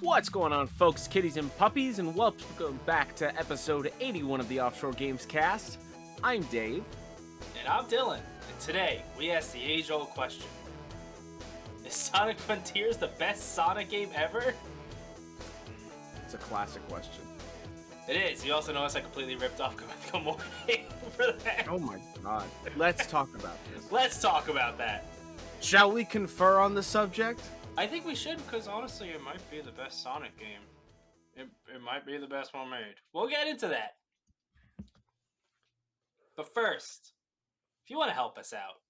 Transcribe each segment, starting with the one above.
What's going on, folks, kitties, and puppies, and welcome back to episode 81 of the Offshore Gamescast. I'm Dave. And I'm Dylan, and today we ask the age-old question. Is Sonic Frontiers the best Sonic game ever? It's a classic question. It is. You also notice I completely ripped off Gamora for that. Oh my god. Let's talk about this. Let's talk about that. Shall we confer on the subject? I think we should, because honestly, it might be the best Sonic game. It might be the best one made. We'll get into that. But first, if you want to help us out,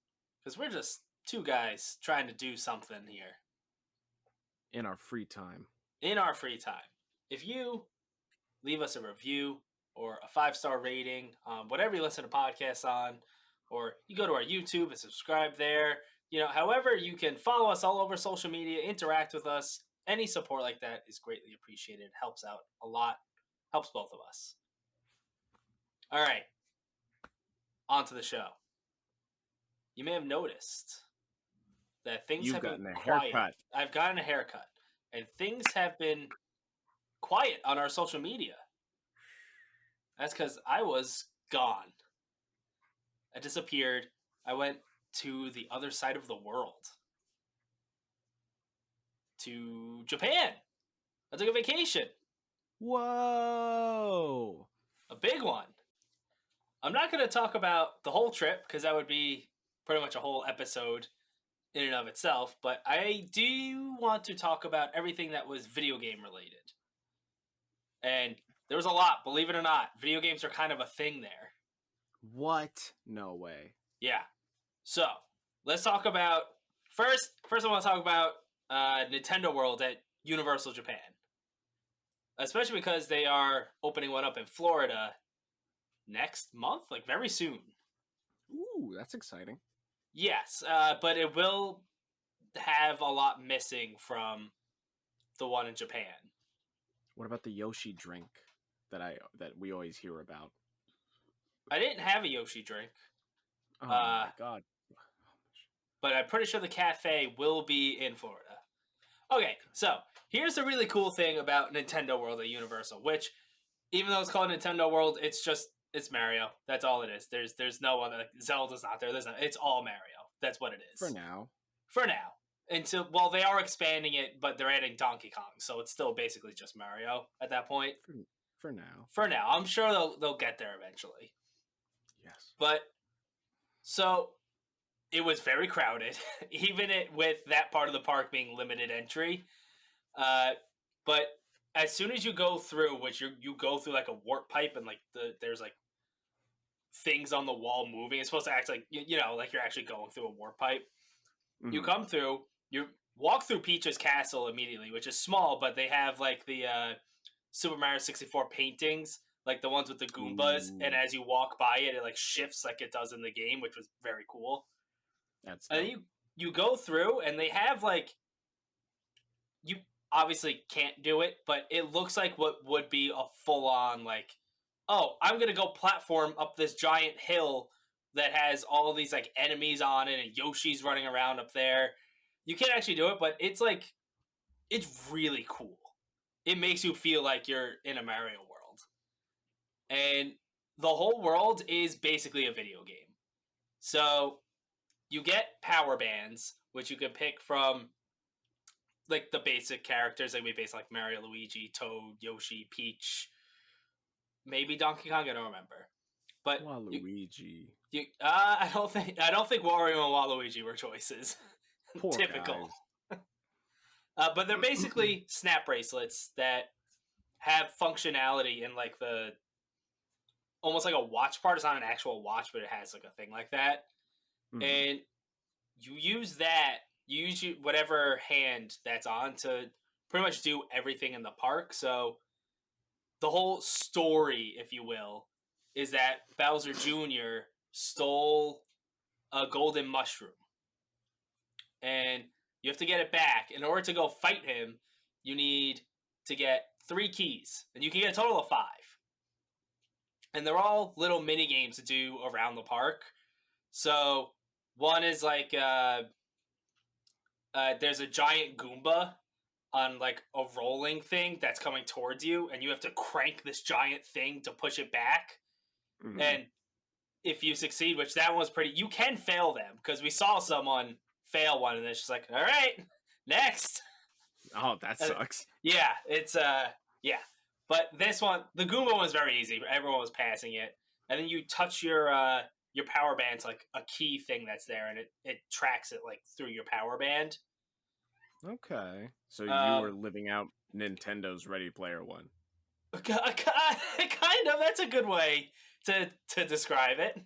because we're just two guys trying to do something here. In our free time. If you leave us a review or a 5-star rating on whatever you listen to podcasts on, or you go to our YouTube and subscribe there, however you can follow us all over social media, interact with us, any support like that is greatly appreciated. It helps out a lot, helps both of us. All right, on to the show. You may have noticed that things have been quiet. Haircut. I've gotten a haircut, and things have been quiet on our social media. That's because I was gone. I disappeared. I went to the other side of the world. To Japan. I took a vacation. Whoa! A big one. I'm not going to talk about the whole trip, because that would be pretty much a whole episode in and of itself, but I do want to talk about everything that was video game related. And there was a lot, believe it or not. Video games are kind of a thing there. What? No way. Yeah. So, let's talk about... First I want to talk about Nintendo World at Universal Japan. Especially because they are opening one up in Florida next month, like very soon. Ooh, that's exciting. Yes, but it will have a lot missing from the one in Japan. What about the Yoshi drink that we always hear about? I didn't have a Yoshi drink. Oh my god. But I'm pretty sure the cafe will be in Florida. Okay, so here's the really cool thing about Nintendo World at Universal, which, even though it's called Nintendo World, it's Mario. That's all it is. There's no other, Zelda's not there. It's all Mario. That's what it is. For now. They are expanding it, but they're adding Donkey Kong, so it's still basically just Mario at that point. For now. For now. I'm sure they'll get there eventually. Yes. But, so, it was very crowded, even with that part of the park being limited entry. But as soon as you go through, which you go through like a warp pipe, and like there's like things on the wall moving. It's supposed to act like like you're actually going through a warp pipe. Mm-hmm. You come through, you walk through Peach's castle immediately, which is small, but they have like the Super Mario 64 paintings, like the ones with the Goombas. Ooh. And as you walk by it like shifts like it does in the game, which was very cool. That's dope. And you go through, and they have like, you obviously can't do it, but it looks like what would be a full-on like, oh, I'm going to go platform up this giant hill that has all these like enemies on it and Yoshi's running around up there. You can't actually do it, but it's like, it's really cool. It makes you feel like you're in a Mario world. And the whole world is basically a video game. So you get power bands, which you can pick from like the basic characters that we base, like Mario, Luigi, Toad, Yoshi, Peach, maybe Donkey Kong. I don't remember. But Waluigi. I don't think Wario and Waluigi were choices. Poor Typical. But they're basically snap bracelets that have functionality in like the almost like a watch part. It's not an actual watch, but it has like a thing like that. Mm-hmm. And you use whatever hand that's on to pretty much do everything in the park. So the whole story, if you will, is that Bowser Jr. stole a golden mushroom. And you have to get it back. In order to go fight him, you need to get 3 keys. And you can get a total of 5. And they're all little mini games to do around the park. So one is like there's a giant Goomba on like a rolling thing that's coming towards you, and you have to crank this giant thing to push it back. Mhm. And if you succeed, which that one was pretty, you can fail them because we saw someone fail one, and it's just like, all right, next. Oh, that sucks. Yeah, it's yeah. But this one, the Goomba one was very easy. Everyone was passing it, and then you touch your power band to like a key thing that's there, and it tracks it like through your power band. Okay. So you were living out Nintendo's Ready Player One. Kind of. That's a good way to describe it.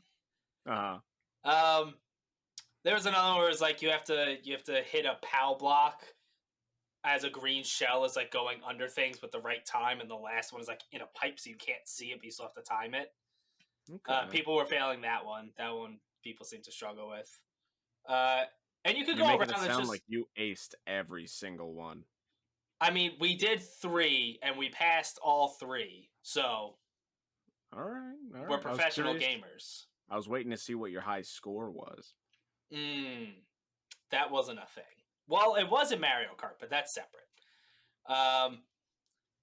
There was another one where it's like you have to hit a POW block as a green shell is like going under things with the right time, and the last one is like in a pipe so you can't see it, but you still have to time it. Okay. People were failing that one. That one people seem to struggle with. And you could You're go making around. it sound like you aced every single one. I mean, we did 3 and we passed all 3, so all right. We're professional gamers. I was waiting to see what your high score was. That wasn't a thing. Well, it was in Mario Kart, but that's separate.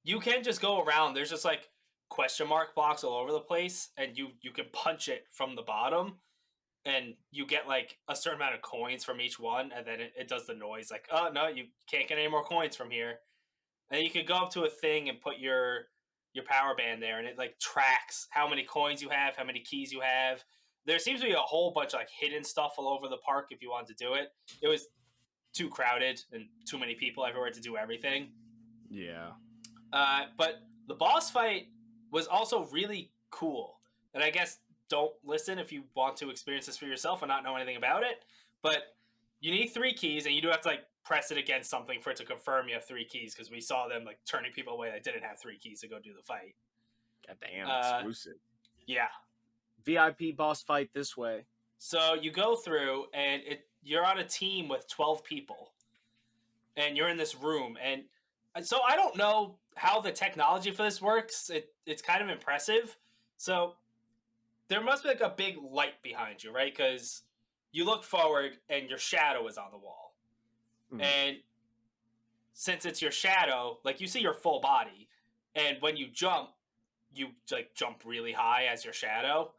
You can just go around. There's just like question mark blocks all over the place, and you can punch it from the bottom, and you get like a certain amount of coins from each one, and then it does the noise like, oh no, you can't get any more coins from here. And then you could go up to a thing and put your power band there, and it like tracks how many coins you have, how many keys you have. There seems to be a whole bunch of like hidden stuff all over the park if you want to do it. It was too crowded and too many people everywhere to do everything. Yeah. But the boss fight was also really cool. And I guess don't listen if you want to experience this for yourself and not know anything about it. But you need 3 keys, and you do have to like press it against something for it to confirm you have 3 keys, because we saw them like turning people away that didn't have 3 keys to go do the fight. Goddamn, exclusive. Yeah. VIP boss fight this way. So you go through, and you're on a team with 12 people, and you're in this room, and so I don't know how the technology for this works. It's kind of impressive. So there must be like a big light behind you, right? Because you look forward, and your shadow is on the wall. Mm-hmm. And since it's your shadow, like you see your full body, and when you jump like jump really high as your shadow.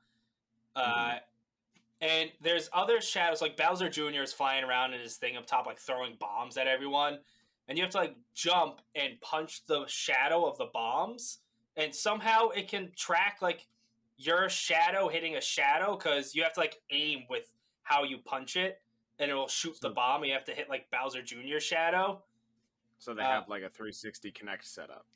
And there's other shadows, like Bowser Jr. is flying around in his thing up top, like throwing bombs at everyone. And you have to like jump and punch the shadow of the bombs. And somehow it can track like your shadow hitting a shadow, because you have to like aim with how you punch it, and it will shoot the bomb. You have to hit like Bowser Jr.'s shadow. So they have like a 360 Connect setup.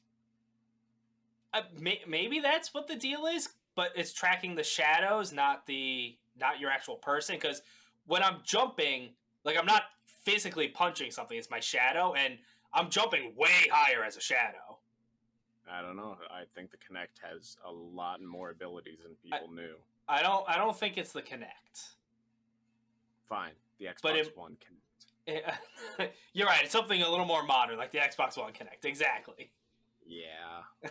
Maybe that's what the deal is, but it's tracking the shadows, not your actual person. Because when I'm jumping, like I'm not physically punching something; it's my shadow, and I'm jumping way higher as a shadow. I don't know. I think the Connect has a lot more abilities than people knew. I don't think it's the Connect. Fine, the Xbox One Connect. You're right. It's something a little more modern, like the Xbox One Connect. Exactly. Yeah.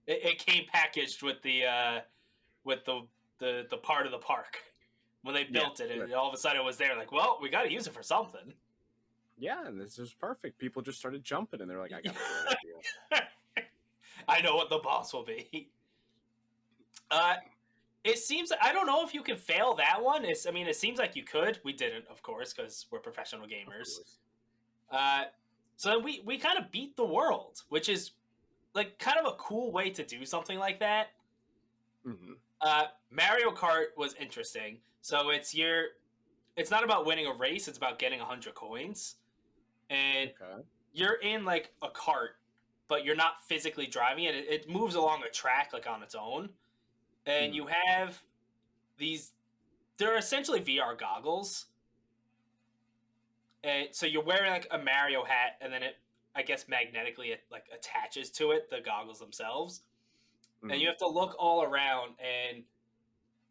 It came packaged with the part of the park when they built it, and all of a sudden it was there. Like, well, we got to use it for something. Yeah, and this is perfect. People just started jumping, and they're like, "I got an idea." I know what the boss will be. It seems, I don't know if you can fail that one. It seems like you could. We didn't, of course, because we're professional gamers. So we kind of beat the world, which is like kind of a cool way to do something like that. Mm-hmm. Mario Kart was interesting. So it's not about winning a race. It's about getting 100 coins. And you're in like a cart, but you're not physically driving it. It moves along a track like on its own. And you have they're essentially VR goggles. And so you're wearing like a Mario hat, and then I guess magnetically it like attaches to it, the goggles themselves. And you have to look all around, and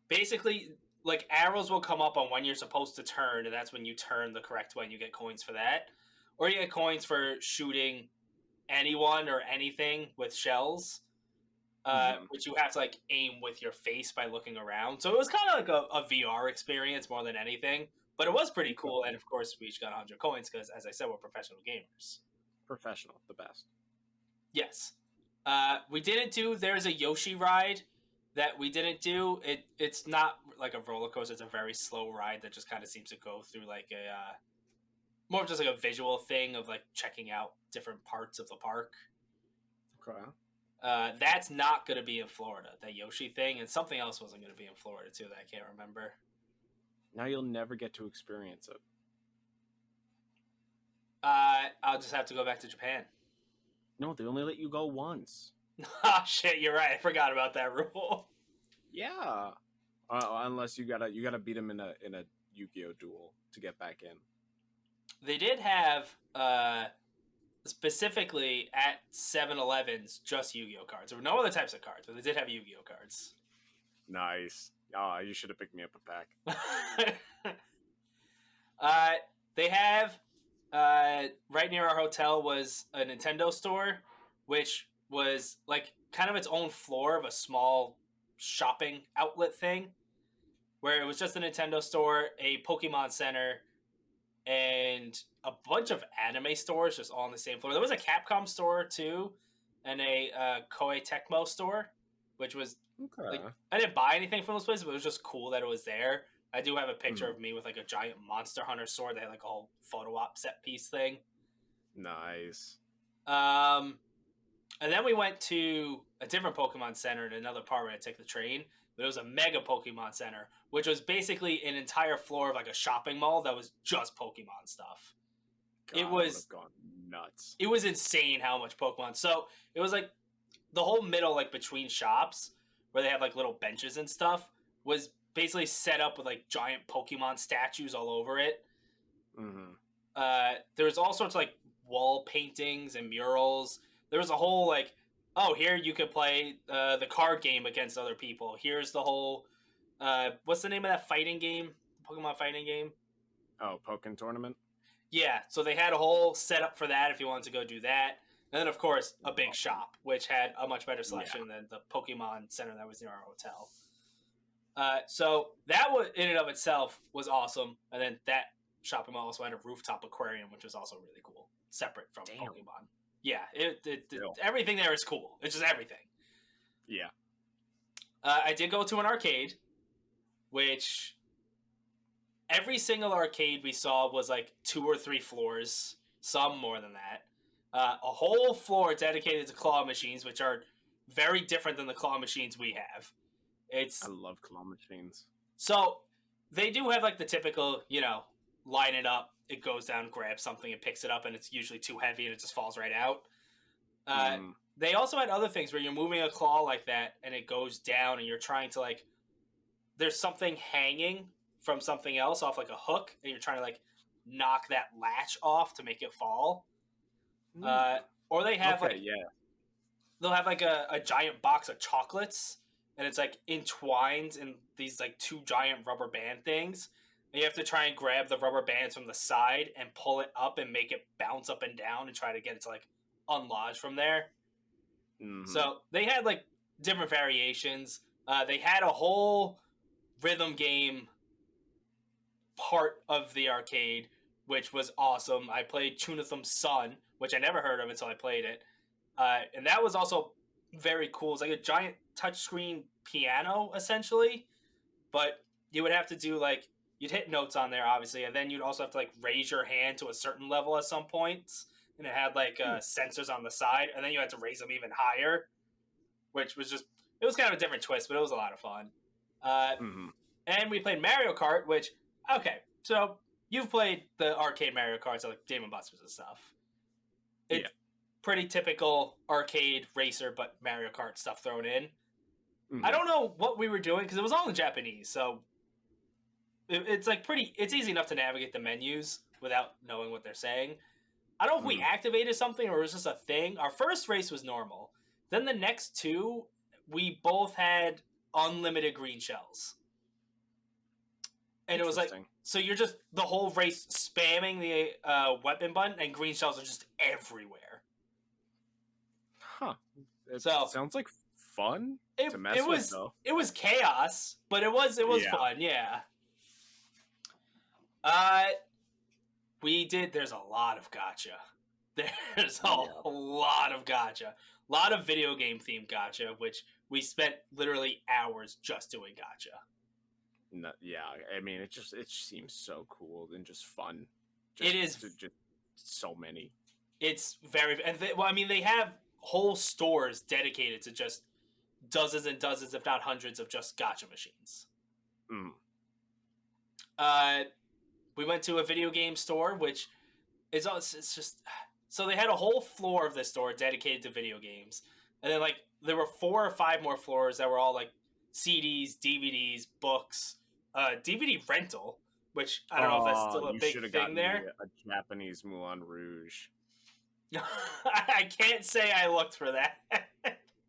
basically like arrows will come up on when you're supposed to turn, and that's when you turn the correct way, and you get coins for that. Or you get coins for shooting anyone or anything with shells. Which you have to like aim with your face by looking around. So it was kind of like a VR experience more than anything, but it was pretty cool. And of course, we each got 100 coins because, as I said, we're professional gamers. Professional, the best. Yes. We didn't do. There's a Yoshi ride that we didn't do. It's not like a roller coaster. It's a very slow ride that just kind of seems to go through like a more of just like a visual thing of like checking out different parts of the park. Okay. That's not going to be in Florida. That Yoshi thing, and something else wasn't going to be in Florida too that I can't remember. Now you'll never get to experience it. I'll just have to go back to Japan. No, they only let you go once. Oh shit, you're right. I forgot about that rule. Yeah. Unless you gotta beat him in a Yu-Gi-Oh duel to get back in. They did have specifically at 7-Elevens just Yu-Gi-Oh cards. There were no other types of cards, but they did have Yu-Gi-Oh cards. Nice. You should have picked me up a pack. They have right near our hotel was a Nintendo store, which was like kind of its own floor of a small shopping outlet thing, where it was just a Nintendo store, a Pokemon Center, and a bunch of anime stores just all on the same floor. There was a Capcom store too, and a Koei Tecmo store, which was like, I didn't buy anything from those places, but it was just cool that it was there. I do have a picture of me with like a giant Monster Hunter sword. They had like a whole photo op set piece thing. Nice. And then we went to a different Pokemon Center in another part where I took the train. But it was a mega Pokemon Center, which was basically an entire floor of like a shopping mall that was just Pokemon stuff. God, it was gone nuts. It was insane how much Pokemon. So it was like the whole middle, like between shops, where they have like little benches and stuff, was basically set up with like giant Pokemon statues all over it. Mm-hmm. There was all sorts of like wall paintings and murals. There was a whole like, oh, here you could play the card game against other people. Here's the whole, what's the name of that fighting game? Pokemon fighting game? Oh, Pokken Tournament? Yeah, so they had a whole setup for that if you wanted to go do that. And then, of course, a big shop, which had a much better selection than the Pokemon Center that was near our hotel. So that was, in and of itself, was awesome. And then that shopping mall also had a rooftop aquarium, which was also really cool, separate from Pokemon. Yeah, everything there is cool. It's just everything. Yeah. I did go to an arcade, which every single arcade we saw was like 2 or 3 floors, some more than that. A whole floor dedicated to claw machines, which are very different than the claw machines we have. I love claw machines. So they do have like the typical, line it up, it goes down, grabs something, it picks it up, and it's usually too heavy and it just falls right out. They also had other things where you're moving a claw like that and it goes down and you're trying to like, there's something hanging from something else off like a hook and you're trying to like knock that latch off to make it fall. Or they have they'll have like a giant box of chocolates and it's like entwined in these like 2 giant rubber band things. And you have to try and grab the rubber bands from the side and pull it up and make it bounce up and down and try to get it to like unlodge from there. Mm-hmm. So they had like different variations. They had a whole rhythm game part of the arcade, which was awesome. I played Tunatham's Son, which I never heard of until I played it. And that was also very cool. It's like a giant touchscreen piano, essentially. But you would have to do like, you'd hit notes on there, obviously, and then you'd also have to like raise your hand to a certain level at some points. And it had like sensors on the side, and then you had to raise them even higher, which was just, it was kind of a different twist, but it was a lot of fun. And we played Mario Kart, which, okay, so you've played the arcade Mario Karts like Dave & Buster's and stuff. It's pretty typical arcade racer, but Mario Kart stuff thrown in. Mm-hmm. I don't know what we were doing, because it was all in Japanese, so it's like it's easy enough to navigate the menus without knowing what they're saying. I don't know if we activated something or it was just a thing. Our first race was normal. Then the next 2, we both had unlimited green shells. And it was like, so you're just the whole race spamming the weapon button and green shells are just everywhere. Huh. It sounds like fun to mess with, though. It was chaos, but it was fun, yeah. There's a lot of gacha. There's a lot of gacha. A lot of video game themed gacha, which we spent literally hours just doing gacha. No, yeah, I mean, it seems so cool and just fun. It is just so many. It's very well. I mean, they have whole stores dedicated to just dozens and dozens, if not hundreds, of just gacha machines. Mm. We went to a video game store, which is it's just so they had a whole floor of this store dedicated to video games, and then like there were 4 or 5 more floors that were all like CDs, DVDs, books, DVD rental, which I don't know if that's still a big thing there. A Japanese Moulin Rouge. I can't say I looked for that.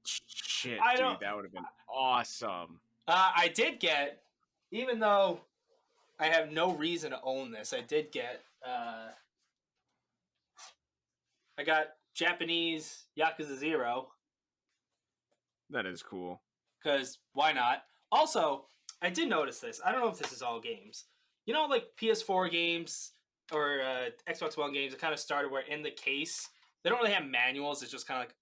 Shit, dude, that would have been awesome. I did get, even though I have no reason to own this, I did get, I got Japanese Yakuza 0. That is cool. Because why not? Also, I did notice this. I don't know if this is all games. You know, like PS4 games or Xbox One games, it kind of started where in the case, they don't really have manuals. It's just kind of like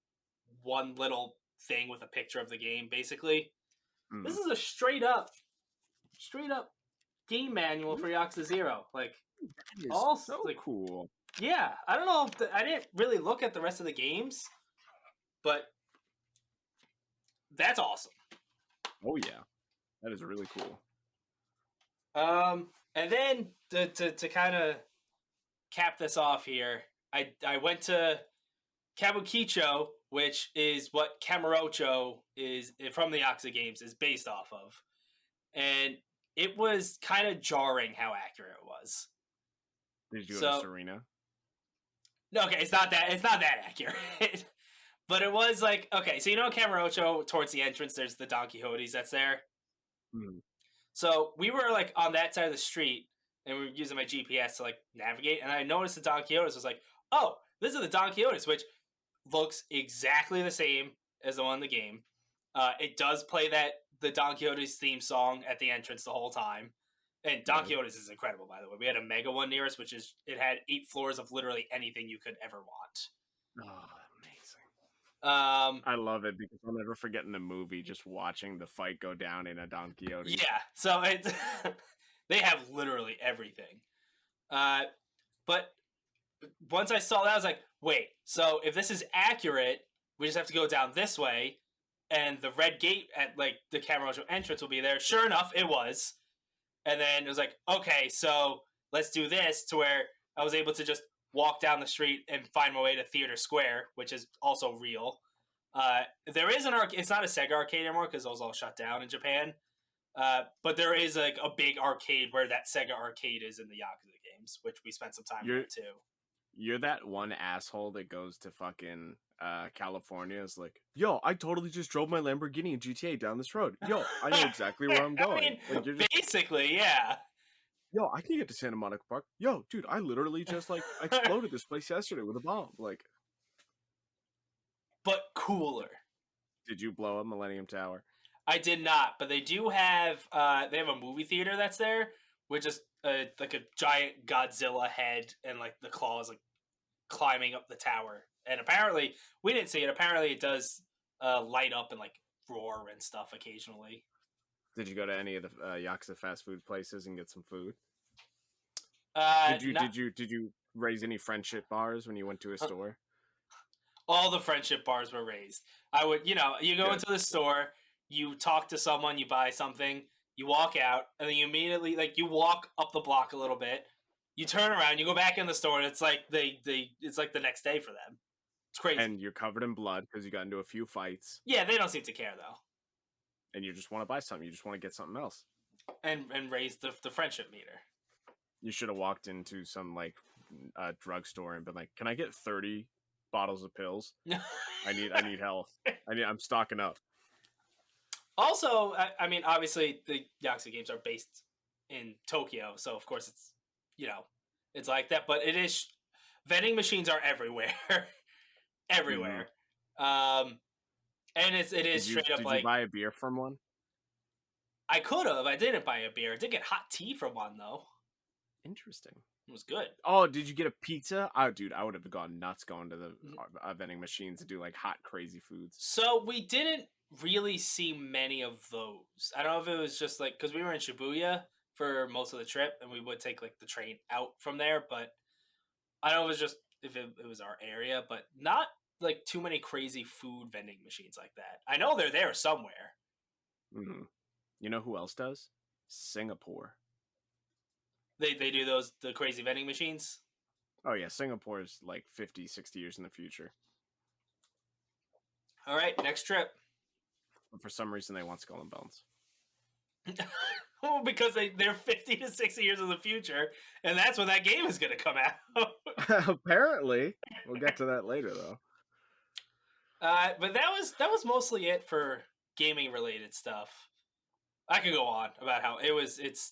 one little thing with a picture of the game, basically. Mm. This is a straight up game manual for Yakuza 0. Like, all so like, cool. Yeah, I don't know if I didn't really look at the rest of the games, but that's awesome. Oh yeah, that is really cool. And then to kind of cap this off here, I went to Kabukicho, which is what Kamurocho is from the Yakuza games is based off of, and it was kind of jarring how accurate it was. Did you go to Serena? No, okay, it's not that accurate. But it was like, okay, so you know Kamurocho, towards the entrance, there's the Don Quixotes that's there. Mm. So we were like on that side of the street, and we were using my GPS to like navigate, and I noticed the Don Quixotes. I was like, oh, this is the Don Quixotes, which looks exactly the same as the one in the game. It does play the Don Quixotes theme song at the entrance the whole time. And Don Quixotes is incredible, by the way. We had a mega one near us, which is it had 8 floors of literally anything you could ever want. Oh, amazing. I love it because I'll never forget in the movie just watching the fight go down in a Don Quixote. Yeah, so they have literally everything. But once I saw that, I was like, wait, so if this is accurate, we just have to go down this way, and the red gate at like the Kamurocho entrance will be there. Sure enough, it was. And then it was like, okay, so let's do this to where I was able to just walk down the street and find my way to Theater Square, which is also real. There is an arcade. It's not a Sega arcade anymore because those all shut down in Japan. But there is like a big arcade where that Sega arcade is in the Yakuza games, which we spent some time with too. You're that one asshole that goes to fucking California is like, yo, I totally just drove my Lamborghini in GTA down this road. Yo, I know exactly where I'm going. I mean, like, basically, yeah. Yo, I can get to Santa Monica Park. Yo, dude, I literally just like exploded this place yesterday with a bomb. Like, but cooler. Did you blow up Millennium Tower? I did not, but they do have they have a movie theater that's there, which is like a giant Godzilla head and like the claws like climbing up the tower. And apparently, we didn't see it. Apparently, it does light up and like roar and stuff occasionally. Did you go to any of the Yakuza fast food places and get some food? Did you raise any friendship bars when you went to a store? All the friendship bars were raised. I would, you go into the store, you talk to someone, you buy something, you walk out, and then you immediately you walk up the block a little bit, you turn around, you go back in the store, and it's like it's like the next day for them. It's crazy. And you're covered in blood because you got into a few fights. Yeah, they don't seem to care though. And you just want to buy something. You just want to get something else. And raise the friendship meter. You should have walked into some drugstore and been like, "Can I get 30 bottles of pills? I need health. I'm stocking up." Also, I mean, obviously the Yakuza games are based in Tokyo, so of course it's it's like that. But it is vending machines are everywhere, everywhere. Mm-hmm. And it is straight up did like. Did you buy a beer from one? I could have. I didn't buy a beer. I did get hot tea from one though. Interesting. It was good. Oh, did you get a pizza? Oh, dude, I would have gone nuts going to the vending machines to do like hot, crazy foods. So we didn't really see many of those. I don't know if it was just like because we were in Shibuya for most of the trip, and we would take like the train out from there. But I don't know if it was just if it was our area, but not like too many crazy food vending machines like that. I know they're there somewhere. Mm-hmm. You know who else does? Singapore. They do the crazy vending machines. Oh yeah, Singapore is like 50, 60 years in the future. All right, next trip. But for some reason, they want Skull and Bones. Well, because they're 50 to 60 years in the future, and that's when that game is going to come out. Apparently, we'll get to that later though. But that was mostly it for gaming related stuff. I could go on about how it's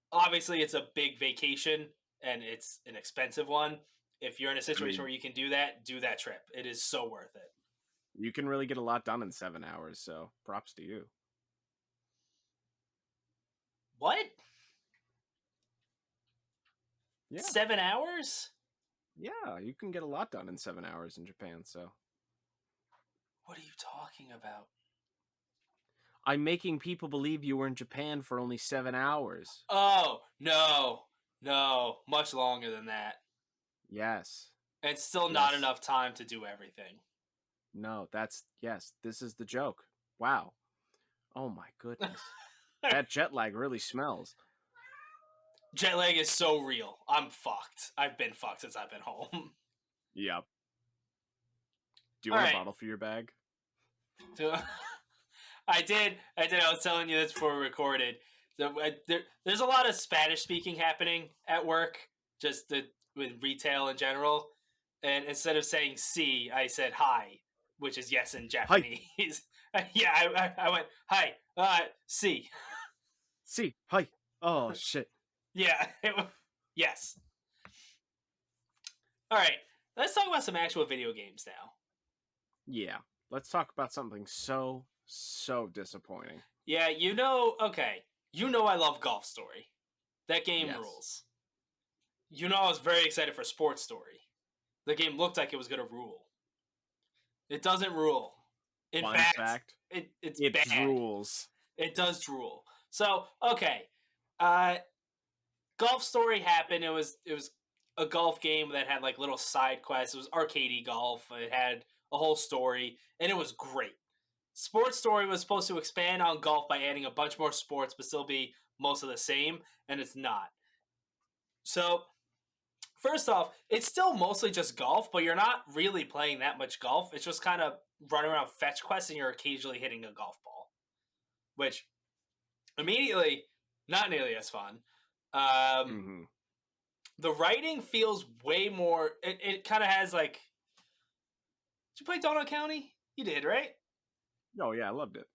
obviously it's a big vacation and it's an expensive one. If you're in a situation where you can do that trip. It is so worth it. You can really get a lot done in 7 hours, so props to you. What? Yeah. 7 hours? Yeah, you can get a lot done in 7 hours in Japan, so. What are you talking about? I'm making people believe you were in Japan for only 7 hours. Oh, no. Much longer than that. Yes. And still not enough time to do everything. No, yes, this is the joke. Wow. Oh my goodness. That jet lag really smells. Jet lag is so real. I'm fucked. I've been fucked since I've been home. Yep. Do you want a bottle for your bag? I did. I was telling you this before we recorded. So, there's a lot of Spanish speaking happening at work, just with retail in general. And instead of saying "si," I said "hi," which is yes in Japanese. Yeah, I went "hi," "si." Si, hi. Oh shit. Yeah. Yes. All right. Let's talk about some actual video games now. Yeah. Let's talk about something so disappointing. Yeah, okay. I love Golf Story. That game rules. I was very excited for Sports Story. The game looked like it was going to rule. It doesn't rule. In fact, it's bad. Drools. It does drool. So, okay. Golf Story happened. It was a golf game that had like little side quests. It was arcadey golf. It had a whole story, and it was great. Sports Story was supposed to expand on golf by adding a bunch more sports, but still be most of the same, and it's not. So, first off, it's still mostly just golf, but you're not really playing that much golf. It's just kind of running around fetch quests, and you're occasionally hitting a golf ball, which immediately not nearly as fun. The writing feels way more. It kind of has like. Did you play Donut County? You did, right? Oh yeah, I loved it.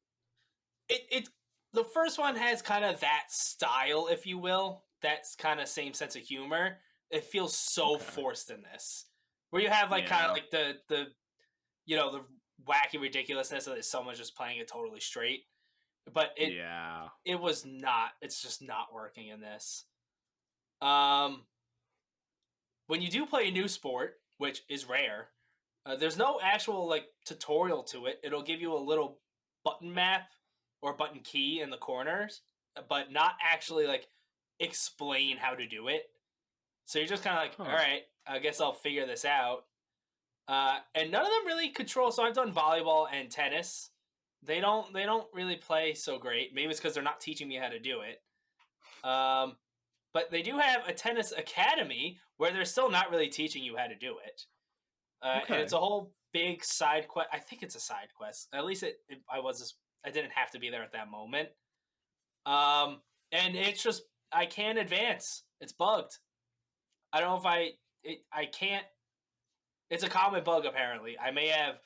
It the first one has kind of that style, if you will. That's kind of same sense of humor. It feels so forced in this, where you have like kind of like the the wacky ridiculousness of someone just playing it totally straight. But it was not. It's just not working in this. When you do play a new sport, which is rare, there's no actual like tutorial to it. It'll give you a little button map or button key in the corners, but not actually like explain how to do it. So you're just kind of like, all right, I guess I'll figure this out. And none of them really control. So I've done volleyball and tennis. They don't really play so great. Maybe it's because they're not teaching me how to do it. But they do have a tennis academy where they're still not really teaching you how to do it. And it's a whole big side quest. I think it's a side quest. At least I didn't have to be there at that moment. And it's just I can't advance. It's bugged. I don't know if I can't. It's a common bug apparently. I may have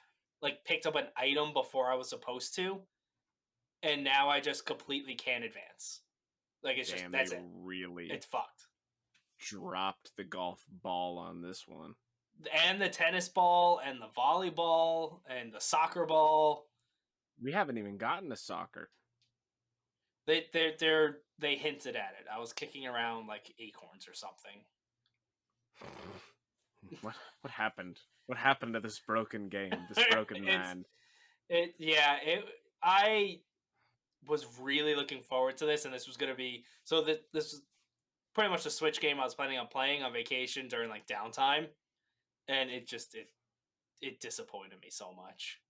like picked up an item before I was supposed to, and now I just completely can't advance. Like it's just that's it. Really, it's fucked. Dropped the golf ball on this one, and the tennis ball, and the volleyball, and the soccer ball. We haven't even gotten to soccer. They hinted at it. I was kicking around like acorns or something. What happened? What happened to this broken game? This broken man? I was really looking forward to this, and this was going to be this was pretty much the Switch game I was planning on playing on vacation during like downtime, and it disappointed me so much.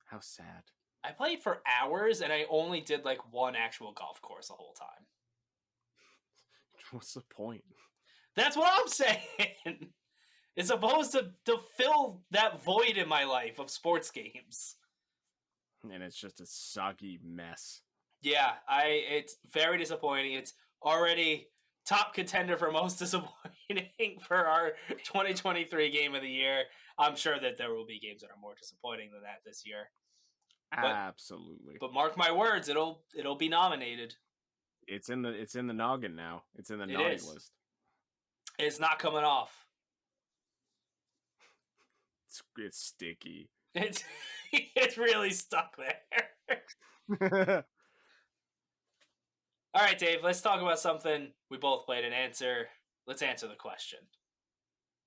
How sad. I played for hours, and I only did like one actual golf course the whole time. What's the point? That's what I'm saying. It's supposed to fill that void in my life of sports games. And it's just a soggy mess. Yeah, it's very disappointing. It's already top contender for most disappointing for our 2023 game of the year. I'm sure that there will be games that are more disappointing than that this year. Absolutely. But mark my words, it'll be nominated. It's in the noggin now. It's in the naughty list. It's not coming off. It's sticky. It's really stuck there. All right, Dave, let's talk about something we both played and answer. Let's answer the question.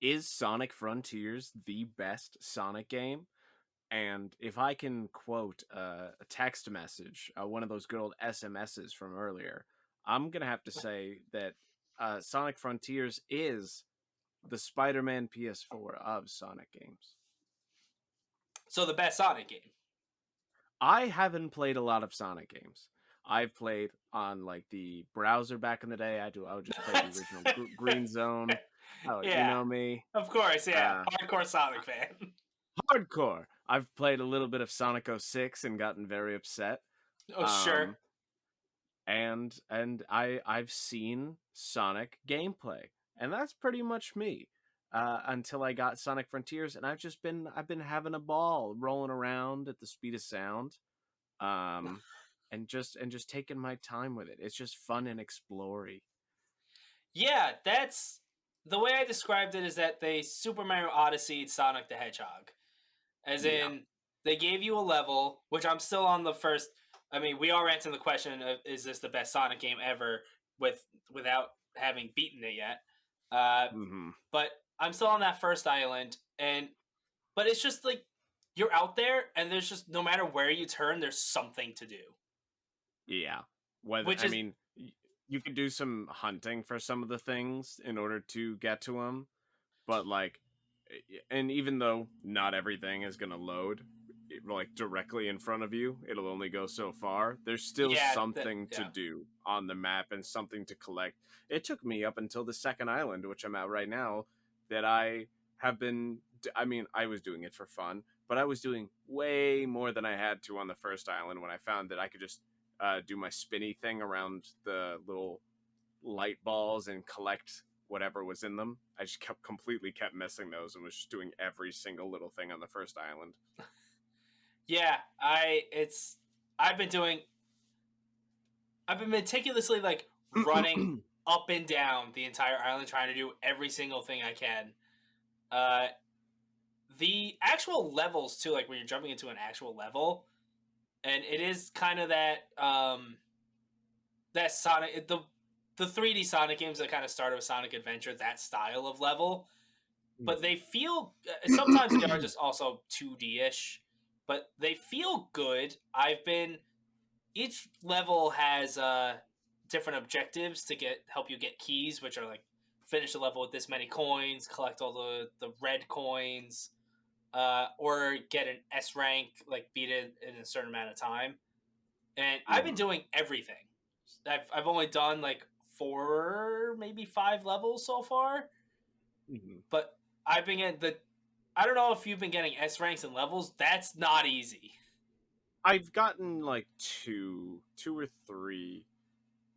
Is Sonic Frontiers the best Sonic game? And if I can quote a text message, one of those good old SMSs from earlier, I'm going to have to say that Sonic Frontiers is the Spider-Man PS4 of Sonic games. So the best Sonic game? I haven't played a lot of Sonic games. I've played on like the browser back in the day. I would just play the original Green Zone. Oh, yeah. You know me. Of course, yeah. Hardcore Sonic fan. Hardcore. I've played a little bit of Sonic 06 and gotten very upset. Oh, sure. And I've seen Sonic gameplay, and that's pretty much me. Until I got Sonic Frontiers, and I've been having a ball rolling around at the speed of sound, and just taking my time with it. It's just fun and explory. Yeah, that's the way I described it. Is that they Super Mario Odyssey Sonic the Hedgehog, as in they gave you a level, which I'm still on the first. I mean, we are answering the question of is this the best Sonic game ever without having beaten it yet. But I'm still on that first island, but it's just like you're out there, and there's just no matter where you turn, there's something to do. Yeah, you could do some hunting for some of the things in order to get to them, but like, and even though not everything is gonna load like directly in front of you, it'll only go so far. There's still something to do on the map and something to collect. It took me up until the second island, which I'm at right now, that I have been. I mean, I was doing it for fun, but I was doing way more than I had to on the first island when I found that I could just do my spinny thing around the little light balls and collect whatever was in them. I just completely kept missing those and was just doing every single little thing on the first island. Yeah, I've been meticulously like running up and down the entire island trying to do every single thing I can. The actual levels too, like when you're jumping into an actual level, and it is kind of that that Sonic the 3D Sonic games that kind of started with Sonic Adventure, that style of level. But they feel sometimes they are just also 2D-ish, but they feel good. Each level has different objectives to help you get keys, which are like finish the level with this many coins, collect all the red coins, or get an S rank, like beat it in a certain amount of time. And I've been doing everything. I've only done like 4, maybe 5 levels so far, but I've been getting I don't know if you've been getting S ranks and levels. That's not easy. I've gotten like 2 or 3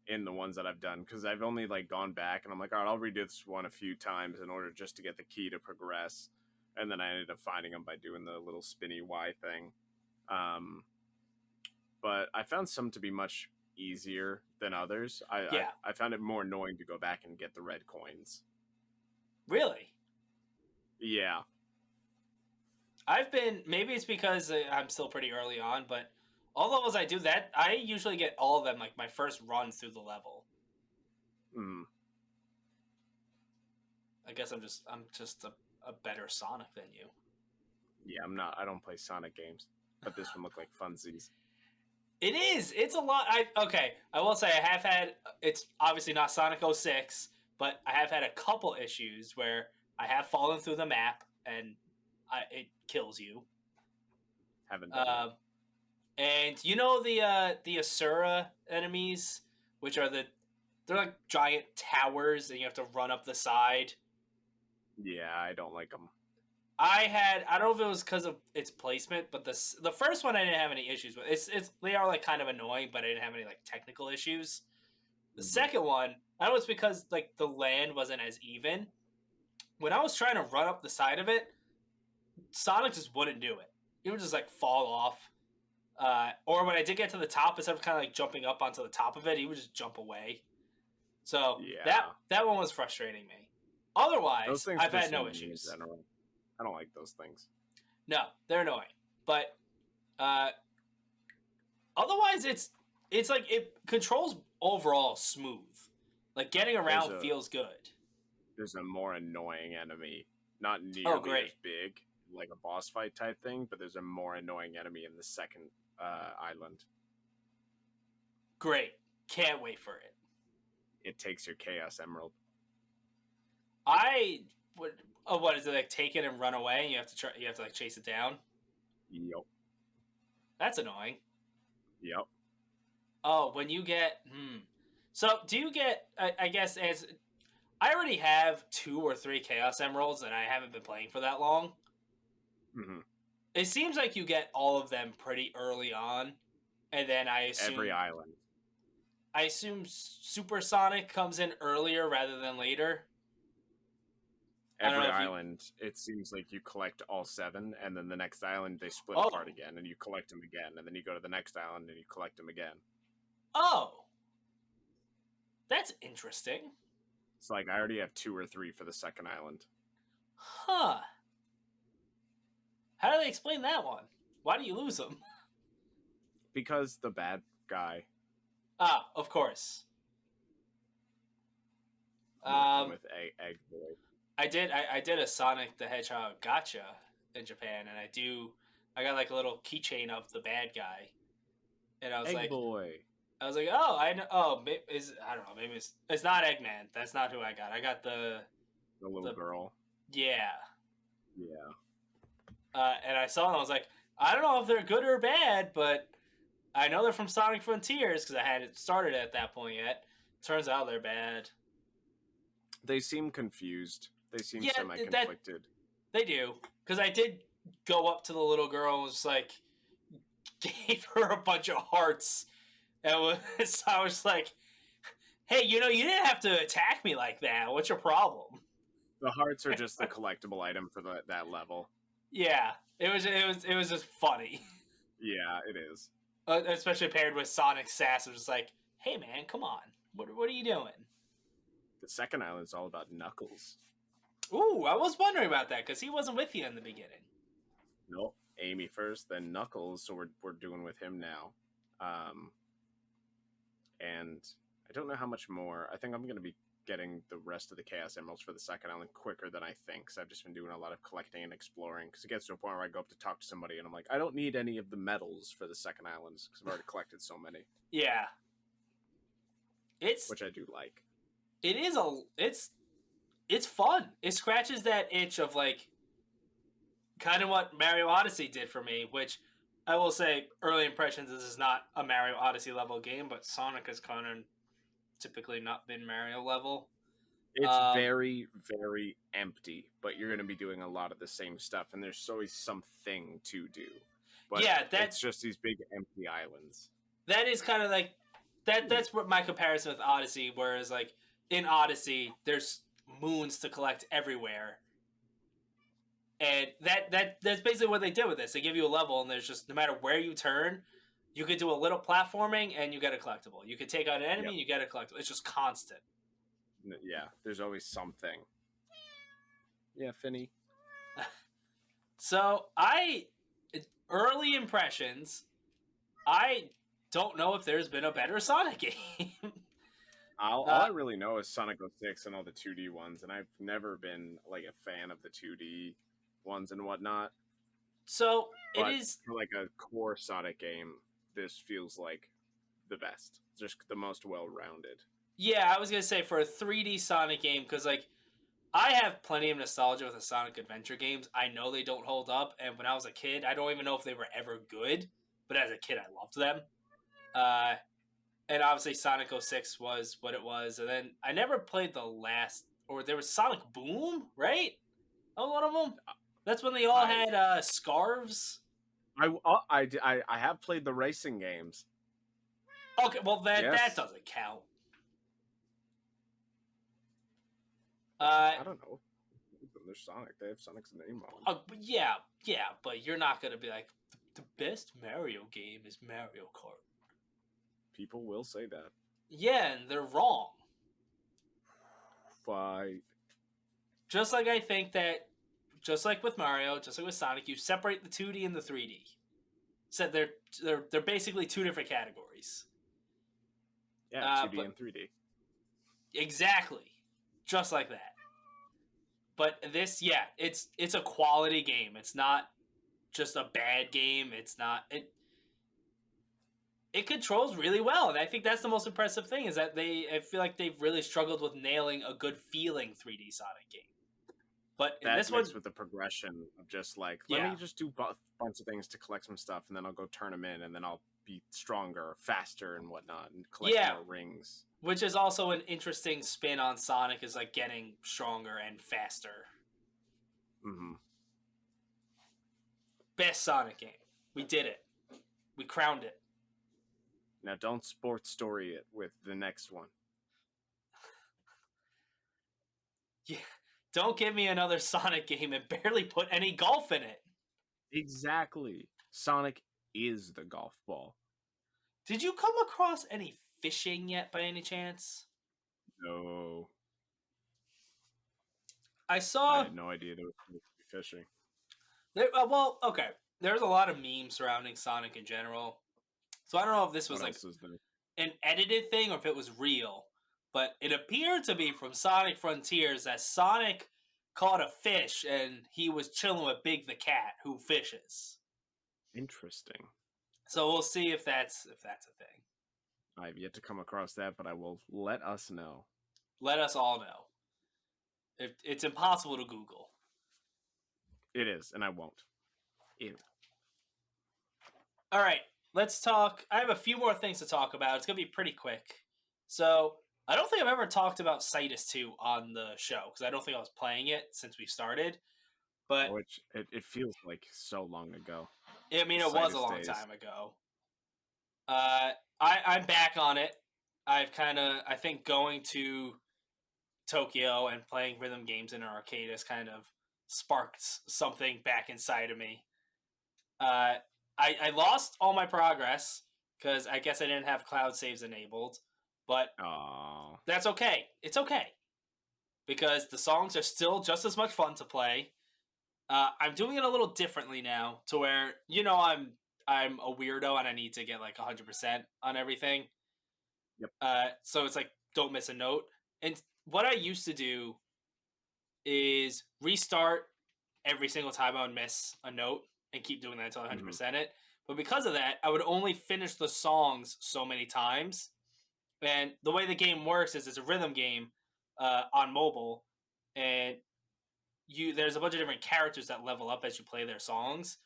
in the ones that I've done, because I've only like gone back and I'm like, all right, I'll redo this one a few times in order just to get the key to progress, and then I ended up finding them by doing the little spinny Y thing. But I found some to be much easier than others. I found it more annoying to go back and get the red coins. Really? Yeah. Maybe it's because I'm still pretty early on, but all levels I do that, I usually get all of them like my first run through the level. I guess I'm just a better Sonic than you. Yeah, I'm not. I don't play Sonic games, but this one looked like funsies. It is. It's a lot. I will say I have had. It's obviously not Sonic 06, but I have had a couple issues where I have fallen through the map and it kills you. Haven't done that. And you know the Asura enemies, which are they're like giant towers, and you have to run up the side. Yeah, I don't like them. I don't know if it was because of its placement, but the first one I didn't have any issues with. It's they are like kind of annoying, but I didn't have any like technical issues. The second one, I don't know, it's because like the land wasn't as even. When I was trying to run up the side of it, Sonic just wouldn't do it. It would just like fall off. Or when I did get to the top, instead of kind of like jumping up onto the top of it, he would just jump away. So yeah, that one was frustrating me. Otherwise, I've had no issues. I don't like those things. No, they're annoying. But otherwise, it's like it controls overall smooth. Like getting around feels good. There's a more annoying enemy, not nearly as big, like a boss fight type thing, but there's a more annoying enemy in the second island. Great. Can't wait for it. It takes your Chaos Emerald. What is it, like take it and run away and you have to like chase it down? Yep. That's annoying. Yep. Oh, when you get So do you get I guess as I already have 2 or 3 Chaos Emeralds and I haven't been playing for that long. It seems like you get all of them pretty early on, and then I assume every island. I assume Supersonic comes in earlier rather than later. Every island, it seems like you collect all 7, and then the next island they split apart again, and you collect them again, and then you go to the next island and you collect them again. Oh, that's interesting. It's like I already have 2 or 3 for the second island. Huh. How do they explain that one? Why do you lose them? Because the bad guy. Ah, of course. With Egg Boy. I did a Sonic the Hedgehog gotcha in Japan, and I got like a little keychain of the bad guy, and I was Egg Boy. I was like, oh, I know. Oh, I don't know. Maybe it's not Eggman. That's not who I got. I got the little girl. Yeah. Yeah. And I saw them. I was like, I don't know if they're good or bad, but I know they're from Sonic Frontiers because I hadn't started at that point yet. Turns out they're bad. They seem confused. They seem semi-conflicted. They do. Because I did go up to the little girl and was like, gave her a bunch of hearts. And I was like, hey, you didn't have to attack me like that. What's your problem? The hearts are just the collectible item for that level. Yeah, it was just funny. Yeah, it is. Especially paired with Sonic sass. It was just like, hey man, come on. What are you doing? The second island's all about Knuckles. Ooh, I was wondering about that because he wasn't with you in the beginning. Nope. Amy first, then Knuckles, so we're doing with him now. And I don't know how much more. I think I'm going to be getting the rest of the Chaos Emeralds for the second island quicker than I think, because I've just been doing a lot of collecting and exploring, because it gets to a point where I go up to talk to somebody and I'm like, I don't need any of the medals for the second islands, because I've already collected so many. Yeah. Which I do like. It's fun. It scratches that itch of like kind of what Mario Odyssey did for me, which I will say early impressions, this is not a Mario Odyssey level game, but Sonic has kind of typically not been Mario level. It's very, very empty, but you're going to be doing a lot of the same stuff, and there's always something to do. But yeah, it's just these big empty islands. That is kind of like that's what my comparison with Odyssey, whereas like in Odyssey there's moons to collect everywhere. And that's basically what they did with this. They give you a level, and there's just, no matter where you turn, you could do a little platforming, and you get a collectible. You could take out an enemy, and you get a collectible. It's just constant. Yeah, there's always something. Yeah, Finny. So, early impressions, I don't know if there's been a better Sonic game. All I really know is Sonic 06 and all the 2D ones, and I've never been like a fan of the 2D ones and whatnot. So But it is for like a core Sonic game, this feels like the best, just the most well-rounded. Yeah, I was gonna say for a 3D Sonic game, because like I have plenty of nostalgia with the Sonic Adventure games. I know they don't hold up, and when I was a kid, I don't even know if they were ever good. But as a kid, I loved them. Uh, and obviously Sonic 06 was what it was. And then I never played the last, or there was Sonic Boom, right? Oh, one of them. That's when they all had scarves. I have played the racing games. Okay, well that doesn't count. I don't know. They're Sonic. They have Sonic's name on them. Yeah, but you're not gonna be like the best Mario game is Mario Kart. People will say that. Yeah, and they're wrong. Fight. Just like I think that, just like with Mario, just like with Sonic, you separate the 2D and the 3D. So they're basically two different categories. Yeah, 2D and 3D. Exactly, just like that. But this, yeah, it's a quality game. It's not just a bad game. It's not it controls really well, and I think that's the most impressive thing is that I feel like they've really struggled with nailing a good feeling 3D Sonic game. But in this one, with the progression of just like, let me just do a bunch of things to collect some stuff, and then I'll go turn them in, and then I'll be stronger, faster, and whatnot, and collect more rings. Which is also an interesting spin on Sonic, is like getting stronger and faster. Mm-hmm. Best Sonic game. We did it. We crowned it. Now don't sports story it with the next one. Yeah. Don't give me another Sonic game and barely put any golf in it. Exactly. Sonic is the golf ball. Did you come across any fishing yet by any chance? No. I had no idea there was supposed to be fishing. Well, okay. There's a lot of memes surrounding Sonic in general. So I don't know if this was like an edited thing or if it was real. But it appeared to be from Sonic Frontiers that Sonic caught a fish and he was chilling with Big the Cat, who fishes. Interesting. So we'll see if that's a thing. I've yet to come across that, but I will let us know. Let us all know. It's impossible to Google. It is, and I won't. Ew. All right, let's talk. I have a few more things to talk about. It's going to be pretty quick. So, I don't think I've ever talked about Cytus 2 on the show, because I don't think I was playing it since we started. But which it feels like so long ago. I mean, it was a long time ago. I'm back on it. I think going to Tokyo and playing rhythm games in an arcade has kind of sparked something back inside of me. I lost all my progress because I guess I didn't have cloud saves enabled, but that's okay. It's okay because the songs are still just as much fun to play. I'm doing it a little differently now, to where I'm a weirdo and I need to get like 100% on everything. Yep. So it's like don't miss a note. And what I used to do is restart every single time I would miss a note and keep doing that until I 100% it. But because of that, I would only finish the songs so many times. And the way the game works is it's a rhythm game on mobile, and there's a bunch of different characters that level up as you play their songs,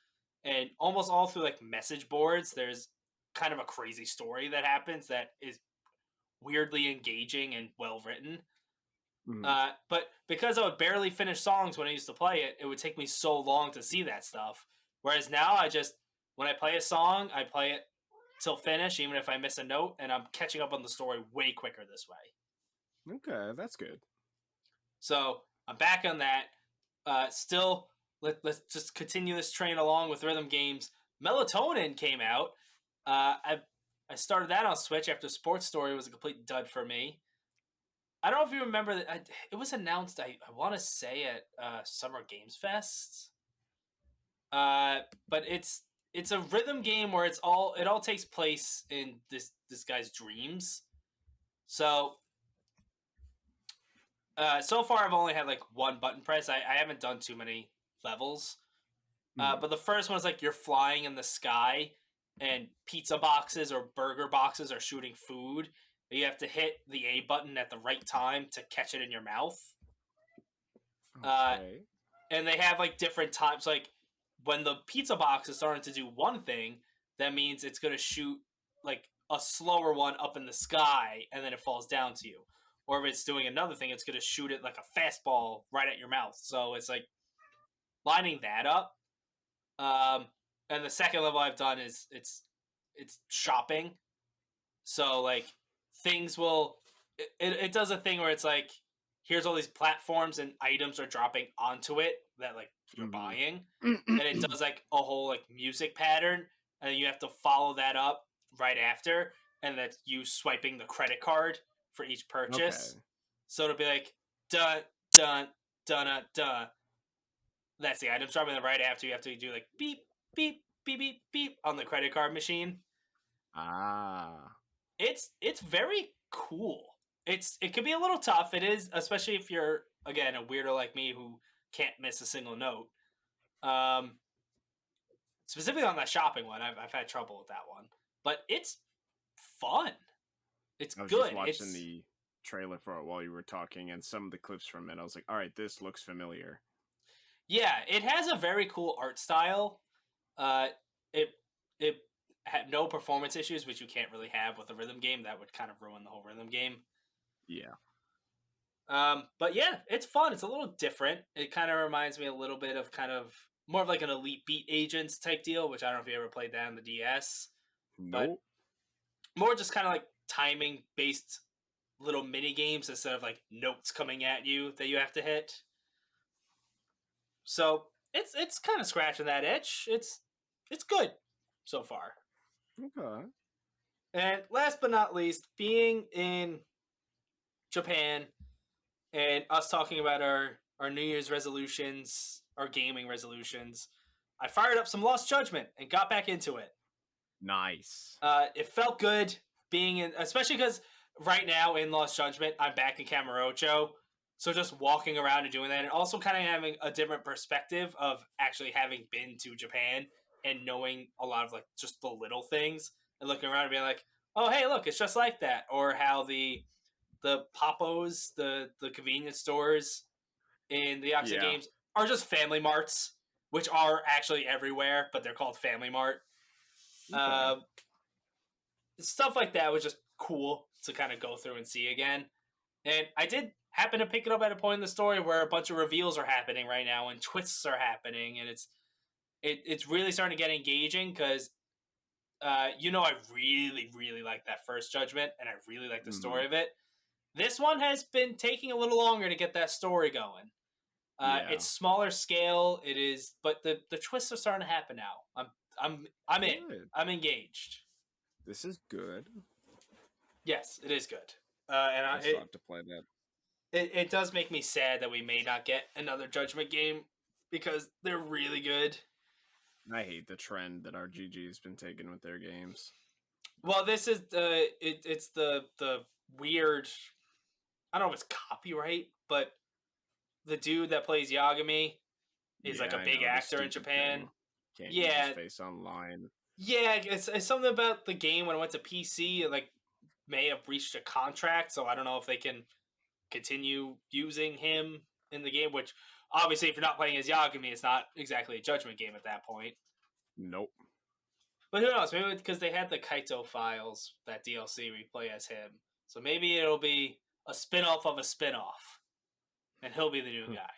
and almost all through like message boards, there's kind of a crazy story that happens that is weirdly engaging and well written. But because I would barely finish songs when I used to play it, it would take me so long to see that stuff. Whereas now, when I play a song, I play it till finish, even if I miss a note, and I'm catching up on the story way quicker this way. Okay, that's good. So I'm back on that. Still, let's just continue this train along with rhythm games. Melatonin came out. I started that on Switch after Sports Story was a complete dud for me. I don't know if you remember that it was announced. I want to say at Summer Games Fest. But it's it's a rhythm game where it all takes place in this guy's dreams. So so far I've only had like one button press. I haven't done too many levels. But the first one is like you're flying in the sky and pizza boxes or burger boxes are shooting food. You have to hit the A button at the right time to catch it in your mouth. Okay. And they have like different times. Like when the pizza box is starting to do one thing, that means it's going to shoot like a slower one up in the sky and then it falls down to you. Or if it's doing another thing, it's going to shoot it like a fastball right at your mouth. So it's like lining that up. And the second level I've done is it's shopping. So like things will it does a thing where it's like here's all these platforms and items are dropping onto it that like you're buying, and it does like a whole like music pattern, and then you have to follow that up right after, and that's you swiping the credit card for each purchase. Okay. So it'll be like dun dun dun dun dun. That's the items dropping. Right after you have to do like beep beep beep beep beep on the credit card machine. It's very cool. It could be a little tough. It is, especially if you're again a weirdo like me who can't miss a single note. Specifically on that shopping one, I've had trouble with that one, but it's fun. It's good. I was just watching the trailer for it while you were talking, and some of the clips from it. I was like, all right, this looks familiar. Yeah, it has a very cool art style. It had no performance issues, which you can't really have with a rhythm game. That would kind of ruin the whole rhythm game. Yeah. But yeah, it's fun. It's a little different. It kind of reminds me a little bit of kind of more of like an Elite Beat Agents type deal, which I don't know if you ever played that on the DS. Nope. But more just kind of like timing based little mini games instead of like notes coming at you that you have to hit. So it's kind of scratching that itch. It's good so far. Okay. And last but not least, being in Japan and us talking about our New Year's resolutions, our gaming resolutions, I fired up some Lost Judgment and got back into it. Nice. It felt good being in, especially because right now in Lost Judgment, I'm back in Kamurocho. So just walking around and doing that, and also kind of having a different perspective of actually having been to Japan and knowing a lot of like just the little things and looking around and being like, oh, hey, look, it's just like that. Or how the Papos, the convenience stores in the Yakuza games are just Family Marts, which are actually everywhere, but they're called Family Mart. Okay. Stuff like that was just cool to kind of go through and see again. And I did happen to pick it up at a point in the story where a bunch of reveals are happening right now and twists are happening, and it's really starting to get engaging because I really, really like that first Judgment, and I really like the story of it. This one has been taking a little longer to get that story going. It's smaller scale, it is, but the twists are starting to happen now. I'm in. I'm engaged. This is good. Yes, it is good. And I still have to play that. It does make me sad that we may not get another Judgment game because they're really good. I hate the trend that RGG has been taking with their games. Well, this is it's the weird, I don't know if it's copyright, but the dude that plays Yagami is like a big actor in Japan. Can't use his face online. Yeah, it's something about the game when it went to PC. It like may have breached a contract, so I don't know if they can continue using him in the game. Which obviously, if you're not playing as Yagami, it's not exactly a Judgment game at that point. Nope. But who knows? Maybe because they had the Kaito Files, that DLC we play as him. So maybe it'll be a spin-off of a spin-off. And he'll be the new guy.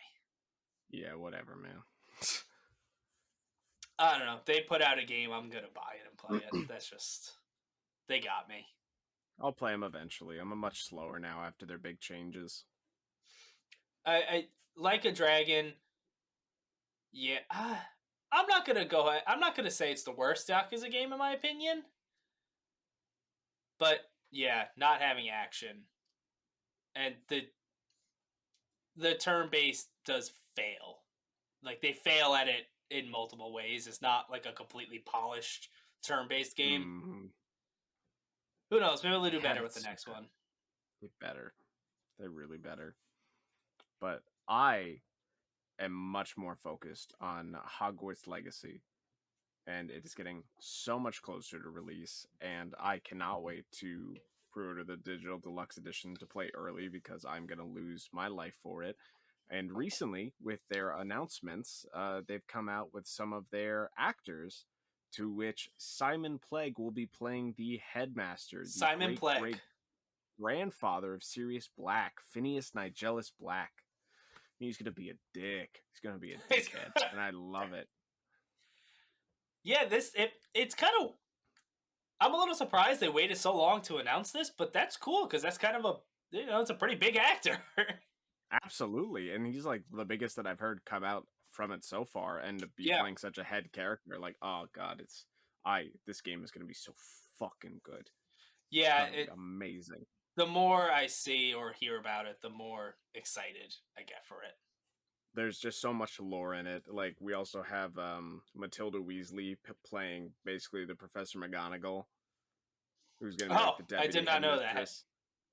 Yeah, whatever, man. I don't know. They put out a game, I'm going to buy it and play it. That's just... They got me. I'll play them eventually. I'm much slower now after their big changes. I Like a Dragon... Yeah, I'm not going to say it's the worst Yakuza game in my opinion. But, yeah, not having action. And the turn-based does fail. Like, they fail at it in multiple ways. It's not like a completely polished turn-based game. Mm-hmm. Who knows? Maybe they'll do Yeah, better with the next one. they better. They really better. But I am much more focused on Hogwarts Legacy, and it is getting so much closer to release, and I cannot wait to pre-order the digital deluxe edition to play early because I'm going to lose my life for it. And recently, with their announcements, they've come out with some of their actors, to which Simon Pegg will be playing the Headmaster, the Simon great Pegg. grandfather of Sirius Black, Phineas Nigellus Black. He's going to be a dick. He's going to be a dickhead, and I love it. Yeah, it's kind of. I'm a little surprised they waited so long to announce this, but that's cool because that's kind of it's a pretty big actor. Absolutely, and he's like the biggest that I've heard come out from it so far, and to be playing such a head character, like, oh god, this game is going to be so fucking good. Yeah, it's amazing. The more I see or hear about it, the more excited I get for it. There's just so much lore in it. Like, we also have Matilda Weasley playing basically the Professor McGonagall, who's going to be like the deputy. I did not know that.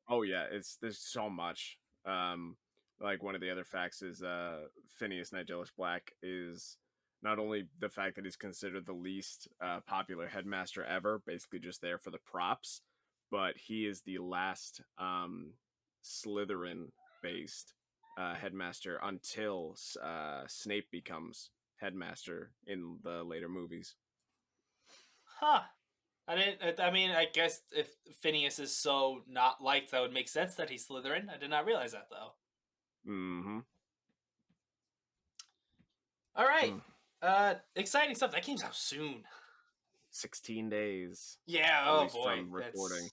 Oh yeah, there's so much. Like, one of the other facts is Phineas Nigellus Black is not only the fact that he's considered the least popular headmaster ever, basically just there for the props, but he is the last Slytherin-based headmaster until Snape becomes headmaster in the later movies. Huh. I mean, I guess if Phineas is so not liked, that would make sense that he's Slytherin. I did not realize that, though. Mm-hmm. All right. Exciting stuff. That game's out soon. 16 days. Yeah, at least from recording.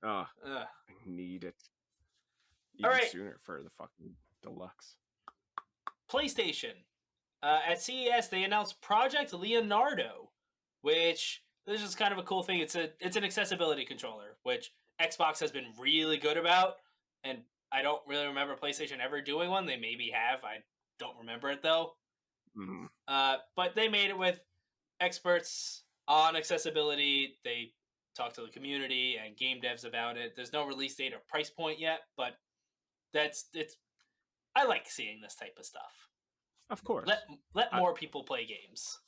I need it. Even sooner for the fucking deluxe. PlayStation. At CES, they announced Project Leonardo, which this is kind of a cool thing. It's an accessibility controller, which Xbox has been really good about, and I don't really remember PlayStation ever doing one. They maybe have. I don't remember it though. Mm-hmm. But they made it with experts on accessibility. They talked to the community and game devs about it. There's no release date or price point yet, but I like seeing this type of stuff. Of course. Let more people play games.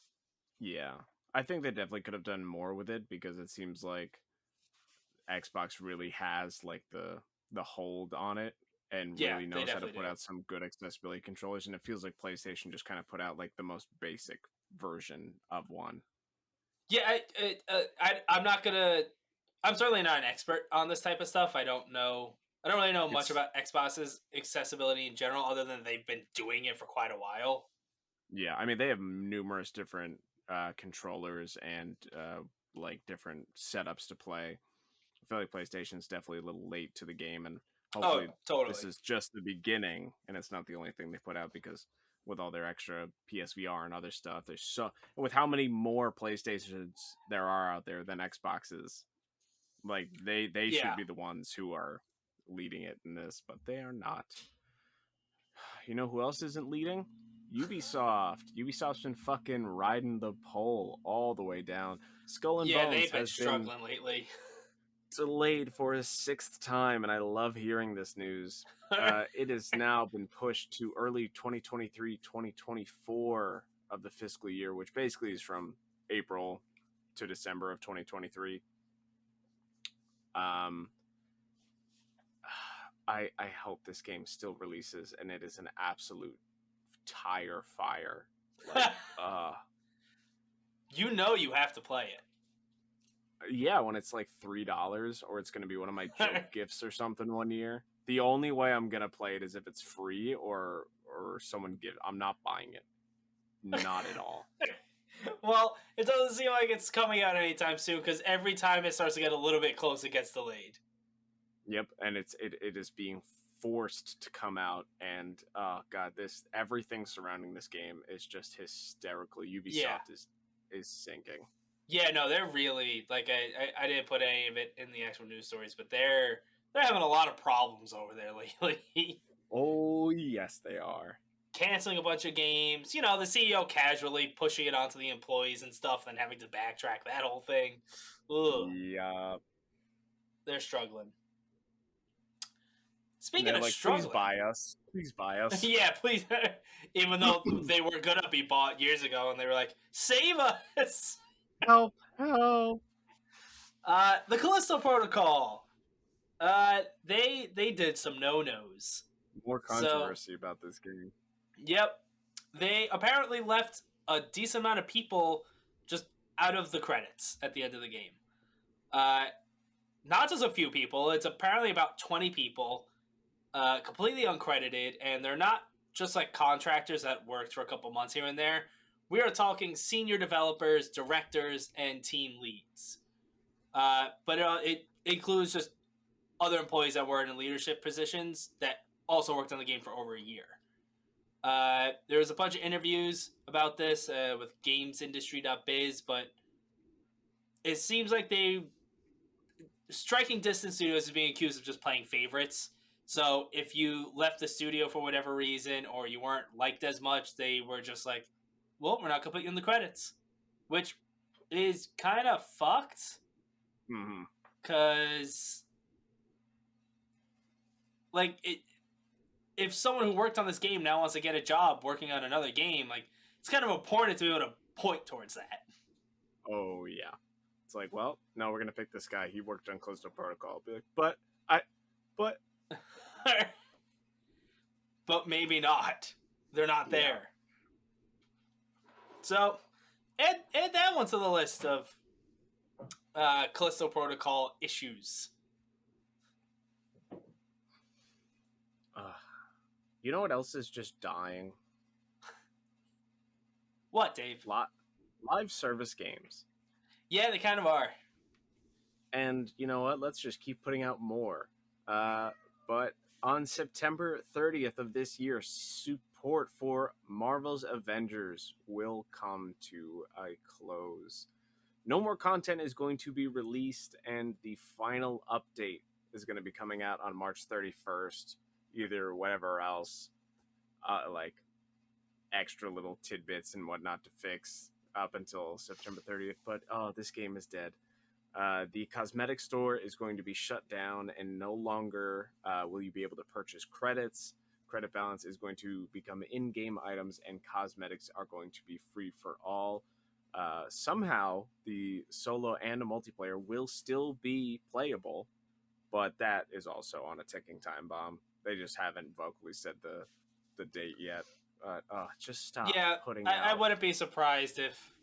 Yeah. I think they definitely could have done more with it because it seems like Xbox really has like the hold on it and really knows how to put out some good accessibility controllers, and it feels like PlayStation just kind of put out like the most basic version of one. Yeah, I'm certainly not an expert on this type of stuff. I don't really know much about Xbox's accessibility in general, other than they've been doing it for quite a while. Yeah, I mean, they have numerous different controllers and like different setups to play. I feel like PlayStation's definitely a little late to the game, and hopefully this is just the beginning, and it's not the only thing they put out, because with all their extra PSVR and other stuff, with how many more PlayStations there are out there than Xboxes, like they should be the ones who are leading it in this, but they are not. You know who else isn't leading? Ubisoft. Ubisoft's been fucking riding the pole all the way down. Skull and Bones they've been struggling lately. Delayed for a 6th time, and I love hearing this news. It has now been pushed to early 2023-2024 of the fiscal year, which basically is from April to December of 2023. I hope this game still releases and it is an absolute tire fire. Like, you know you have to play it. Yeah, when it's like $3, or it's going to be one of my joke gifts or something one year. The only way I'm going to play it is if it's free or someone give. I'm not buying it. Not at all. Well, it doesn't seem like it's coming out anytime soon, because every time it starts to get a little bit close, it gets delayed. Yep, and it is being forced to come out, and oh god, everything surrounding this game is just hysterical. Ubisoft is sinking. Yeah, no, they're really, like, I didn't put any of it in the actual news stories, but they're having a lot of problems over there lately. Oh yes, they are. canceling a bunch of games. You know, the CEO casually pushing it onto the employees and stuff, then having to backtrack that whole thing. Ugh. Yeah. They're struggling. And Speaking they're of like, struggling, please buy us. Please buy us. yeah, please. Even though they were gonna be bought years ago, and they were like, "Save us!" Help! Help! The Callisto Protocol. They did some no-nos. More controversy about this game. Yep, they apparently left a decent amount of people just out of the credits at the end of the game. Not just a few people. It's apparently about 20 people, completely uncredited, and they're not just like contractors that worked for a couple months here and there. We are talking senior developers, directors, and team leads. But it includes just other employees that were in leadership positions that also worked on the game for over a year. There was a bunch of interviews about this with gamesindustry.biz, but it seems like Striking Distance Studios is being accused of just playing favorites. So if you left the studio for whatever reason, or you weren't liked as much, they were just like, well, we're not going to put you in the credits. Which is kind of fucked. Because, like, if someone who worked on this game now wants to get a job working on another game, like, it's kind of important to be able to point towards that. Oh, yeah. It's like, well, no, we're going to pick this guy. He worked on Callisto Protocol. Be like, but... But maybe not. They're not there. Yeah. So, add that one to the list of Callisto Protocol issues. You know what else is just dying? What, Dave? Live service games. Yeah, they kind of are. And you know what? Let's just keep putting out more. But on September 30th of this year, support for Marvel's Avengers will come to a close. No more content is going to be released, and the final update is going to be coming out on March 31st. Either whatever else, like extra little tidbits and whatnot to fix up until September 30th. But this game is dead. The cosmetic store is going to be shut down, and no longer will you be able to purchase credits. Credit balance is going to become in-game items, and cosmetics are going to be free for all. Somehow, the solo and the multiplayer will still be playable, but that is also on a ticking time bomb. They just haven't vocally said the date yet. Just stop putting out. I wouldn't be surprised if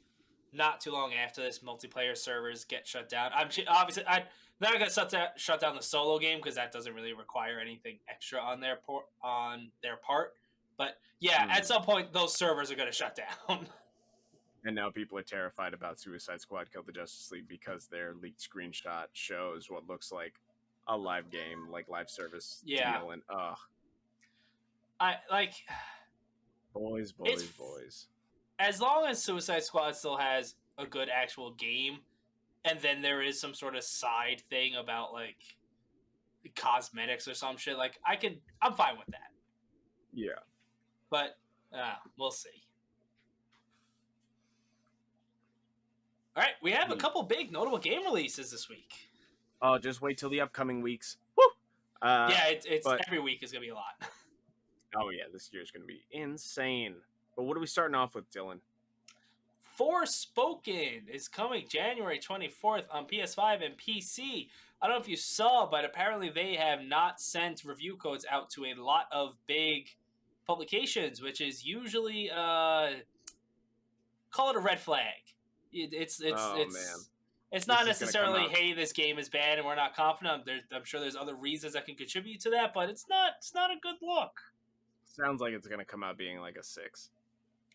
not too long after this, multiplayer servers get shut down. Obviously they're not gonna shut down the solo game because that doesn't really require anything extra on their part. But yeah, at some point those servers are gonna shut down. And now people are terrified about Suicide Squad Kill the Justice League because their leaked screenshot shows what looks like a live game, like live service deal, and I like boys. As long as Suicide Squad still has a good actual game, and then there is some sort of side thing about like cosmetics or some shit, like I'm fine with that. Yeah. But we'll see. All right, we have a couple big notable game releases this week. Oh, just wait till the upcoming weeks. Woo! It's every week is gonna be a lot. Oh yeah, this year's gonna be insane. But what are we starting off with, Dylan? Forspoken is coming January 24th on PS5 and PC. I don't know if you saw, but apparently they have not sent review codes out to a lot of big publications, which is usually call it a red flag. It's not necessarily, hey, this game is bad and we're not confident. I'm sure there's other reasons that can contribute to that, but it's not a good look. Sounds like it's going to come out being like a 6.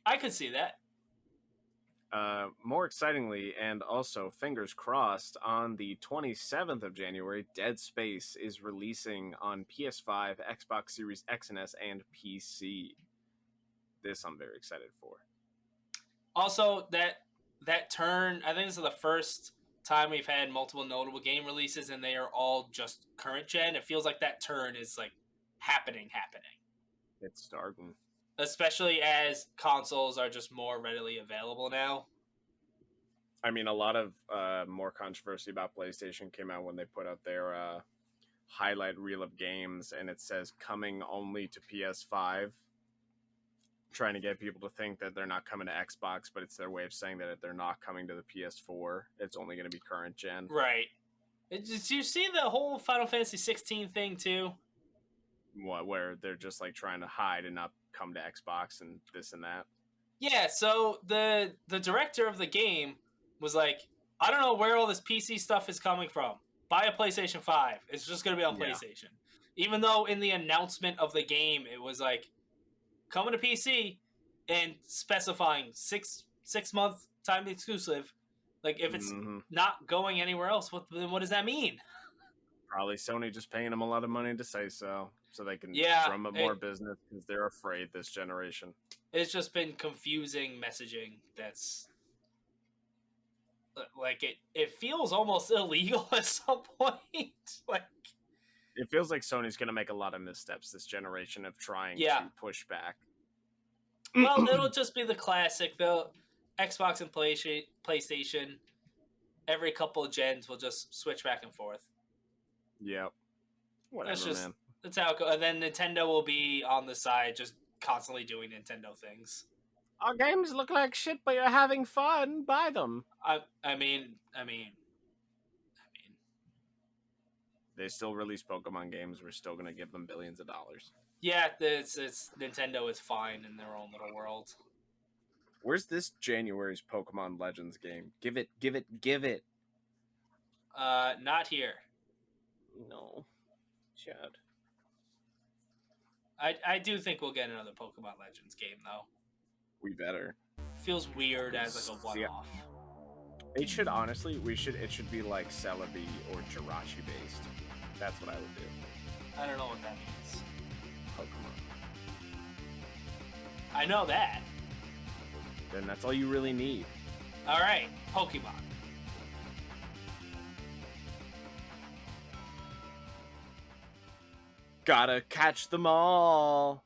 I could see that. More excitingly, and also fingers crossed, on the 27th of January, Dead Space is releasing on PS5, Xbox Series X and S, and PC. This I'm very excited for. Also, that turn, I think this is the first time we've had multiple notable game releases, and they are all just current gen. It feels like that turn is like happening. It's starting. especially as consoles are just more readily available now. I mean, a lot of more controversy about PlayStation came out when they put out their highlight reel of games, and it says coming only to PS5, trying to get people to think that they're not coming to Xbox, but it's their way of saying that they're not coming to the PS4. It's only going to be current gen. Right. Did you see the whole Final Fantasy 16 thing too? What, where they're just like trying to hide and not come to Xbox and this and that? Yeah, so the director of the game was like, I don't know where all this PC stuff is coming from. Buy a PlayStation 5. It's just going to be on PlayStation. Even though in the announcement of the game, it was like, coming to PC and specifying 6-month time exclusive. Like, if it's not going anywhere else, what does that mean? Probably Sony just paying them a lot of money to say so they can drum up more business because they're afraid this generation. It's just been confusing messaging that's like it feels almost illegal at some point. Like, it feels like Sony's going to make a lot of missteps this generation of trying to push back. Well, it'll just be the classic. The Xbox and PlayStation, every couple of gens will just switch back and forth. Yep. Whatever, man. That's how it goes. And then Nintendo will be on the side just constantly doing Nintendo things. Our games look like shit, but you're having fun. Buy them. I mean. They still release Pokemon games. We're still going to give them billions of dollars. Yeah, it's Nintendo is fine in their own little world. Where's this January's Pokemon Legends game? Give it. Not here. No. Chad. I do think we'll get another Pokemon Legends game, though. We better. Feels weird as like a one-off. It should honestly, it should be like Celebi or Jirachi based. That's what I would do. I don't know what that means. Pokemon. I know that. Then that's all you really need. All right, Pokemon. Gotta catch them all.